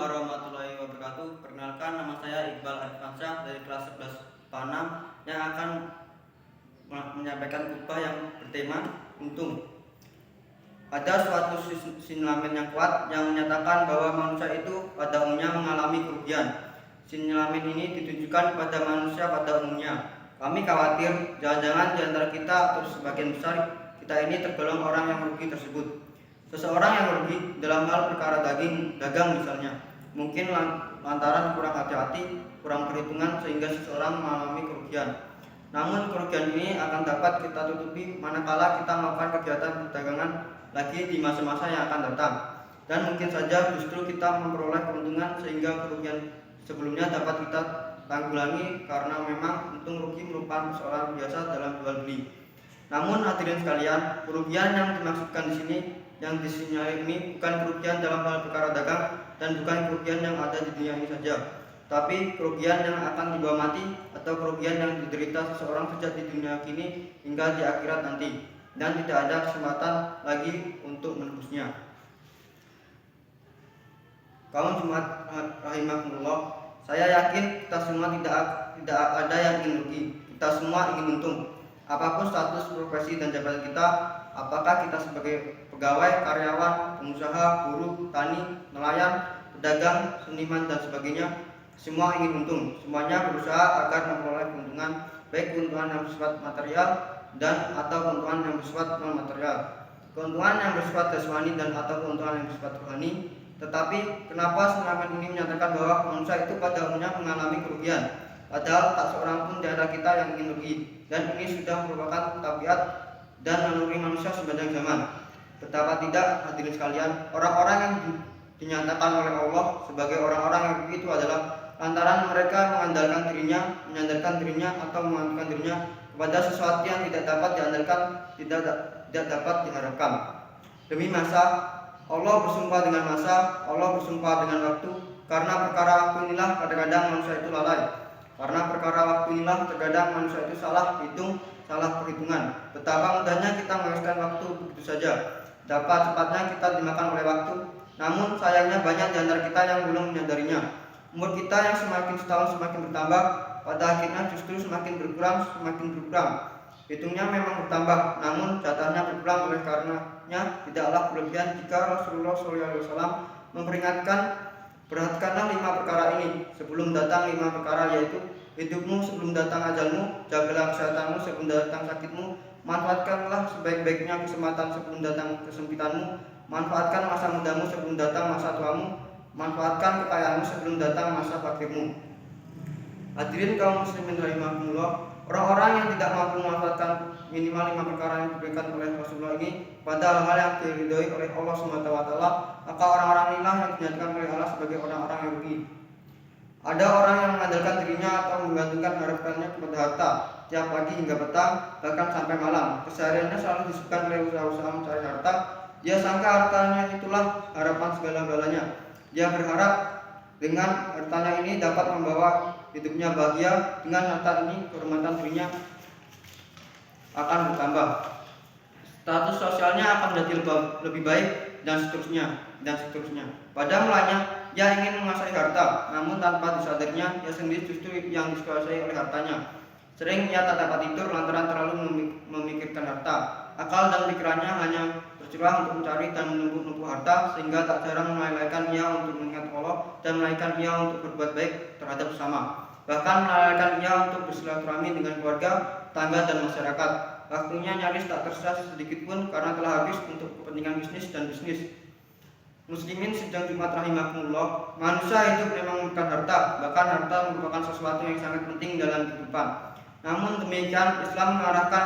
warahmatullahi wabarakatuh. Perkenalkan, nama saya Iqbal Arifansyah dari kelas 11 PA6 yang akan menyampaikan khutbah yang bertema untung. Ada suatu sinyalemen yang kuat yang menyatakan bahwa manusia itu pada umumnya mengalami kerugian. Sinyalemen ini ditujukan kepada manusia pada umumnya. Kami khawatir jangan-jangan di antara kita atau sebagian besar kita ini tergolong orang yang merugi tersebut. Seseorang yang merugi dalam hal perkara dagang misalnya, mungkin lantaran kurang hati-hati, kurang perhitungan sehingga seseorang mengalami kerugian. Namun kerugian ini akan dapat kita tutupi manakala kita melakukan kegiatan perdagangan lagi di masa-masa yang akan datang. Dan mungkin saja justru kita memperoleh keuntungan sehingga kerugian sebelumnya dapat kita tanggulangi karena memang untung rugi merupakan persoalan biasa dalam jual beli. Namun hadirin sekalian, kerugian yang dimaksudkan di sini yang disinyalir ini bukan kerugian dalam hal perkara dagang dan bukan kerugian yang ada di dunia ini saja, tapi kerugian yang akan dibawa mati atau kerugian yang diderita seseorang sejak di dunia kini hingga di akhirat nanti dan tidak ada kesempatan lagi untuk menebusnya. Kaum Jumat rahimahumullah, saya yakin kita semua tidak ada yang ingin rugi, kita semua ingin untung. Apapun status, profesi, dan jabatan kita, apakah kita sebagai pegawai, karyawan, pengusaha, buruh, tani, nelayan, pedagang, seniman, dan sebagainya, semua ingin untung. Semuanya berusaha agar memperoleh keuntungan, baik keuntungan yang bersifat material dan atau keuntungan yang bersifat non material, keuntungan yang bersifat jasmani dan atau keuntungan yang bersifat rohani. Tetapi kenapa sinyalemen ini menyatakan bahwa manusia itu pada umumnya mengalami kerugian? Padahal tak seorang pun di antara kita yang ingin rugi, dan ini sudah merupakan tabiat dan naluri manusia sepanjang zaman. Betapa tidak, hadirin sekalian, orang-orang yang dinyatakan oleh Allah sebagai orang-orang yang rugi itu adalah lantaran mereka menyandarkan dirinya atau mengantarkan dirinya kepada sesuatu yang tidak dapat diandalkan, tidak dapat diharapkan. Demi masa, Allah bersumpah dengan masa, Allah bersumpah dengan waktu, karena perkara waktu inilah kadang-kadang manusia itu lalai. Karena perkara waktu inilah terkadang manusia itu salah hitung, salah perhitungan. Betapa mudahnya kita menghabiskan waktu begitu saja. Dapat cepatnya kita dimakan oleh waktu. Namun sayangnya banyak di antara kita yang belum menyadarinya. Umur kita yang semakin setahun semakin bertambah, pada akhirnya justru semakin berkurang. Hitungnya memang bertambah, namun jatahnya berkurang. Oleh karenanya tidaklah berlebihan jika Rasulullah SAW memperingatkan, perhatikanlah 5 perkara ini sebelum datang 5 perkara, yaitu hidupmu sebelum datang ajalmu, jagalah kesehatanmu sebelum datang sakitmu, manfaatkanlah sebaik-baiknya kesempatan sebelum datang kesempitanmu, manfaatkan masa mudamu sebelum datang masa tuamu, manfaatkan kekayaanmu sebelum datang masa fakirmu. Hadirin kaum muslimin rahimahumullah, orang-orang yang tidak mampu memanfaatkan minimal 5 perkara yang diberikan oleh Rasulullah ini pada hal yang diridhoi oleh Allah SWT, maka orang-orang inilah yang dinyatakan oleh Allah sebagai orang-orang yang rugi. Ada orang yang mengandalkan dirinya atau menggantungkan harapannya kepada harta tiap pagi hingga petang, bahkan sampai malam. Kesehariannya selalu disibukkan oleh usaha-usaha mencari harta. Dia sangka hartanya itulah harapan segala-galanya. Dia berharap dengan hartanya ini dapat membawa hidupnya bahagia. Dengan harta ini kehormatan dirinya akan bertambah, status sosialnya akan menjadi lebih baik, dan seterusnya. Pada mulanya ia ingin menguasai harta, namun tanpa disadarinya ia sendiri justru yang dikuasai oleh hartanya. Sering ia tak dapat tidur lantaran terlalu memikirkan harta. Akal dan pikirannya hanya bercurah untuk mencari dan menumpuk harta, sehingga tak jarang melalaikan ia untuk mengingat Allah dan melalaikan ia untuk berbuat baik terhadap sesama. Bahkan melalaikan ia untuk bersilaturahmi dengan keluarga, tangga, dan masyarakat. Waktunya nyaris tak tersisa sedikit pun karena telah habis untuk kepentingan bisnis. Muslimin sidang Jumat rahimahumullah, manusia hidup memang bukan harta, bahkan harta merupakan sesuatu yang sangat penting dalam kehidupan. Namun demikian, Islam mengarahkan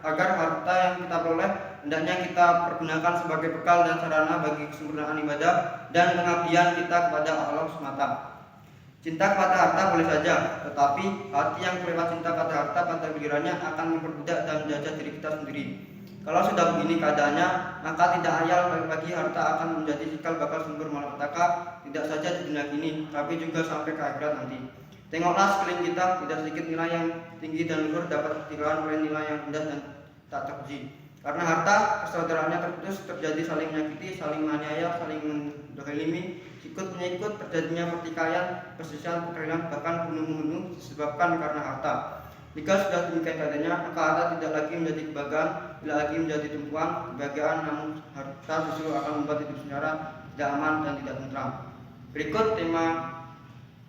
agar harta yang kita peroleh hendaknya kita pergunakan sebagai bekal dan sarana bagi kesempurnaan ibadah dan pengabdian kita kepada Allah semata. Cinta kepada harta boleh saja, tetapi hati yang kelewat cinta pada harta pada gilirannya akan memperbudak dan menjajah diri kita sendiri. Kalau sudah begini keadaannya, maka tidak ayal bagi harta akan menjadi cikal bakal sumber malapetaka, tidak saja di dunia ini, tapi juga sampai ke akhirat nanti. Tengoklah sekeliling kita, tidak sedikit nilai yang tinggi dan luhur dapat dikalahkan oleh nilai yang rendah dan tak terpuji. Karena harta, persaudaraannya terputus, terjadi saling menyakiti, saling menganiaya, saling mendolimi, ikut menyikut terjadinya pertikaian, perselisihan, perkelahian, bahkan bunuh-membunuh disebabkan karena harta. Jika sudah demikian keadaannya, maka harta tidak lagi menjadi kebanggaan, tidak lagi menjadi tumpuan kebahagiaan, namun harta justru akan membuat hidup secara tidak aman dan tidak tentram. Berikut tema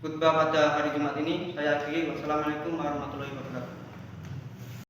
khutbah pada hari Jumat ini saya akhiri. Wassalamualaikum warahmatullahi wabarakatuh.